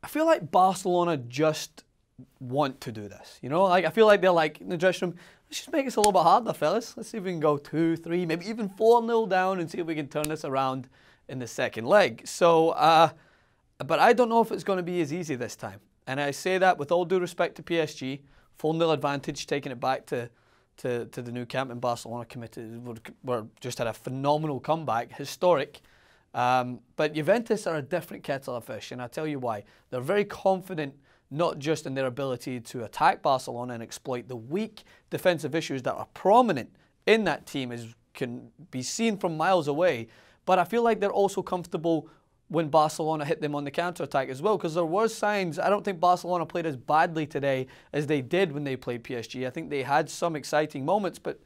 I feel like Barcelona just want to do this. You know, like I feel like they're like in the dressing room, let's just make this a little bit harder, fellas. Let's see if we can go 2, 3, maybe even 4-0 down and see if we can turn this around in the second leg. So, but I don't know if it's going to be as easy this time. And I say that with all due respect to PSG, 4-0 advantage, taking it back to the new camp, and Barcelona were just had a phenomenal comeback, historic. But Juventus are a different kettle of fish, and I'll tell you why. They're very confident, not just in their ability to attack Barcelona and exploit the weak defensive issues that are prominent in that team, as can be seen from miles away, but I feel like they're also comfortable when Barcelona hit them on the counter-attack as well, because there were signs. I don't think Barcelona played as badly today as they did when they played PSG. I think they had some exciting moments, but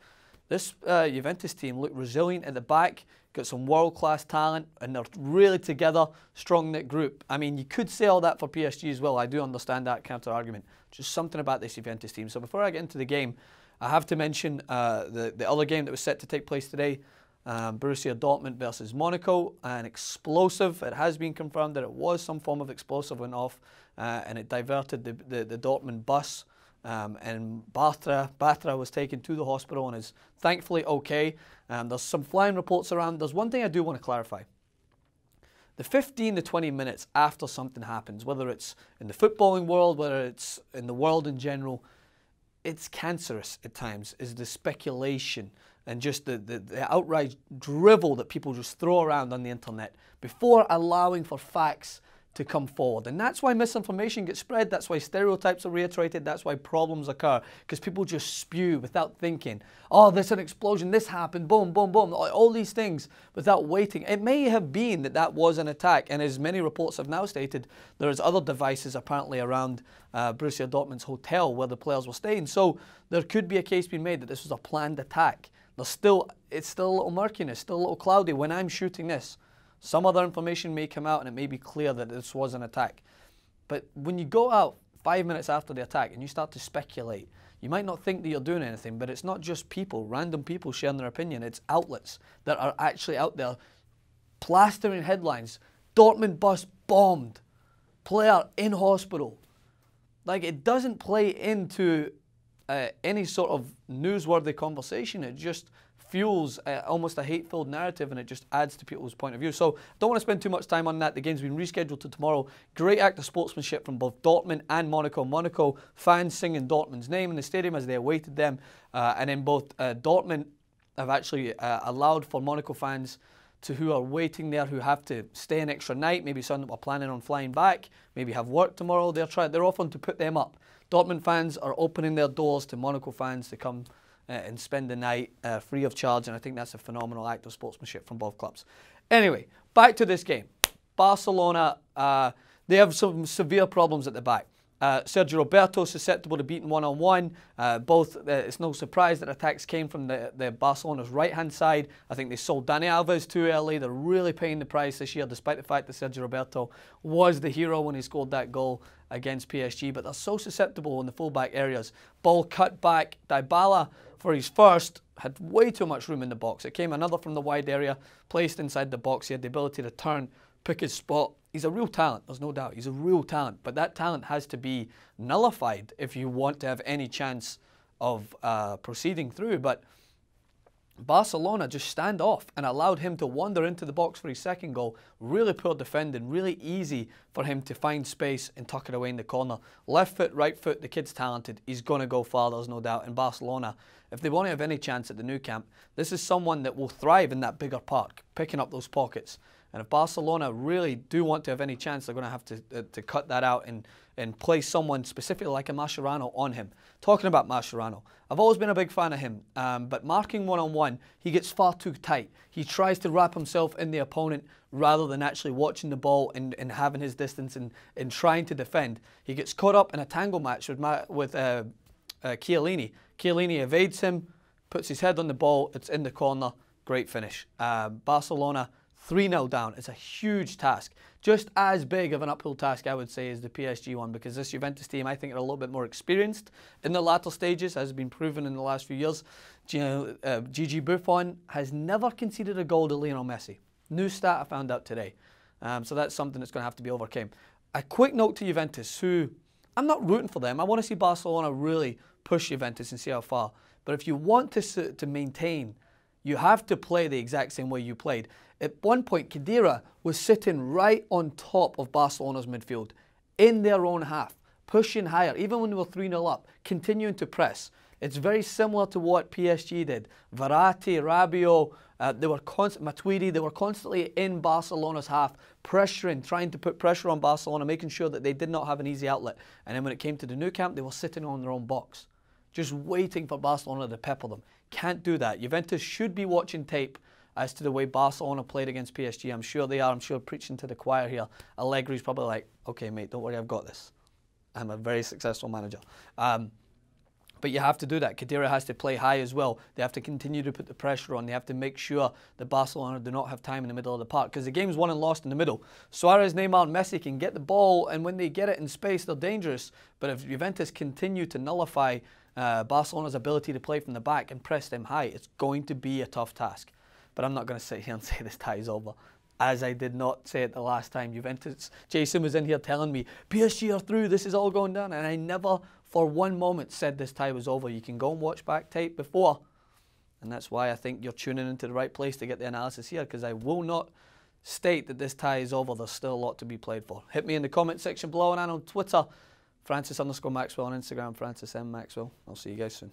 this Juventus team looked resilient at the back, got some world-class talent, and they're really together, strong-knit group. I mean, you could say all that for PSG as well. I do understand that counter-argument. Just something about this Juventus team. So before I get into the game, I have to mention the other game that was set to take place today, Borussia Dortmund versus Monaco, an explosive. It has been confirmed that it was some form of explosive went off, and it diverted the Dortmund bus, and Bartra was taken to the hospital and is thankfully okay. There's some flying reports around. There's one thing I do want to clarify. The 15 to 20 minutes after something happens, whether it's in the footballing world, whether it's in the world in general, it's cancerous at times, is the speculation and just the outright drivel that people just throw around on the internet before allowing for facts to come forward. And that's why misinformation gets spread, that's why stereotypes are reiterated, that's why problems occur, because people just spew without thinking. Oh, there's an explosion, this happened, boom, boom, boom, all these things without waiting. It may have been that was an attack, and as many reports have now stated, there's other devices apparently around Borussia Dortmund's hotel where the players were staying. So there could be a case being made that this was a planned attack. It's still a little murkiness, still a little cloudy when I'm shooting this. Some other information may come out and it may be clear that this was an attack. But when you go out 5 minutes after the attack and you start to speculate, you might not think that you're doing anything, but it's not just people, random people sharing their opinion. It's outlets that are actually out there plastering headlines. Dortmund bus bombed. Player in hospital. Like, it doesn't play into any sort of newsworthy conversation. It just fuels almost a hate-filled narrative, and it just adds to people's point of view. So don't want to spend too much time on that. The game's been rescheduled to tomorrow. Great act of sportsmanship from both Dortmund and Monaco. Monaco fans singing Dortmund's name in the stadium as they awaited them, and then both Dortmund have actually allowed for Monaco fans who are waiting there, who have to stay an extra night, maybe some that were planning on flying back, maybe have work tomorrow. They're offering to put them up. Dortmund fans are opening their doors to Monaco fans to come and spend the night free of charge, and I think that's a phenomenal act of sportsmanship from both clubs. Anyway, back to this game. Barcelona, they have some severe problems at the back. Sergio Roberto susceptible to beating one-on-one. It's no surprise that attacks came from the Barcelona's right-hand side. I think they sold Dani Alves too early. They're really paying the price this year, despite the fact that Sergio Roberto was the hero when he scored that goal against PSG. But they're so susceptible in the full-back areas. Ball cut back. Dybala, for his first, had way too much room in the box. It came another from the wide area, placed inside the box. He had the ability to turn, pick his spot. He's a real talent, there's no doubt. He's a real talent, but that talent has to be nullified if you want to have any chance of proceeding through. But Barcelona just stand off and allowed him to wander into the box for his second goal. Really poor defending, really easy for him to find space and tuck it away in the corner. Left foot, right foot, the kid's talented. He's going to go far, there's no doubt. And Barcelona, if they want to have any chance at the new camp, this is someone that will thrive in that bigger park, picking up those pockets. And if Barcelona really do want to have any chance, they're going to have to cut that out and play someone specifically like a Mascherano on him. Talking about Mascherano, I've always been a big fan of him, but marking one-on-one, he gets far too tight. He tries to wrap himself in the opponent rather than actually watching the ball and having his distance and trying to defend. He gets caught up in a tangle match with Chiellini. Chiellini evades him, puts his head on the ball, it's in the corner, great finish. Barcelona 3-0 down. It's a huge task. Just as big of an uphill task, I would say, as the PSG one, because this Juventus team, I think, are a little bit more experienced in the latter stages, as has been proven in the last few years. Gigi Buffon has never conceded a goal to Lionel Messi. New stat I found out today. So that's something that's going to have to be overcome. A quick note to Juventus, who I'm not rooting for them. I want to see Barcelona really push Juventus and see how far. But if you want to maintain, you have to play the exact same way you played. At one point, Khedira was sitting right on top of Barcelona's midfield in their own half, pushing higher, even when they were 3-0 up, continuing to press. It's very similar to what PSG did. Verratti, Rabiot, Matuidi, they were constantly in Barcelona's half, pressuring, trying to put pressure on Barcelona, making sure that they did not have an easy outlet. And then when it came to the Nou Camp, they were sitting on their own box, just waiting for Barcelona to pepper them. Can't do that. Juventus should be watching tape as to the way Barcelona played against PSG. I'm sure they are. I'm sure preaching to the choir here. Allegri's probably like, okay, mate, don't worry, I've got this. I'm a very successful manager. But you have to do that. Khedira has to play high as well. They have to continue to put the pressure on. They have to make sure that Barcelona do not have time in the middle of the park, because the game's won and lost in the middle. Suarez, Neymar and Messi can get the ball, and when they get it in space, they're dangerous. But if Juventus continue to nullify Barcelona's ability to play from the back and press them high, it's going to be a tough task. But I'm not going to sit here and say this tie is over, as I did not say it the last time. Juventus, Jason was in here telling me, PSG are through, this is all going down. And I never for one moment said this tie was over. You can go and watch back tape before. And that's why I think you're tuning into the right place to get the analysis here, because I will not state that this tie is over. There's still a lot to be played for. Hit me in the comment section below and on Twitter. Francis_Maxwell on Instagram, Francis M. Maxwell. I'll see you guys soon.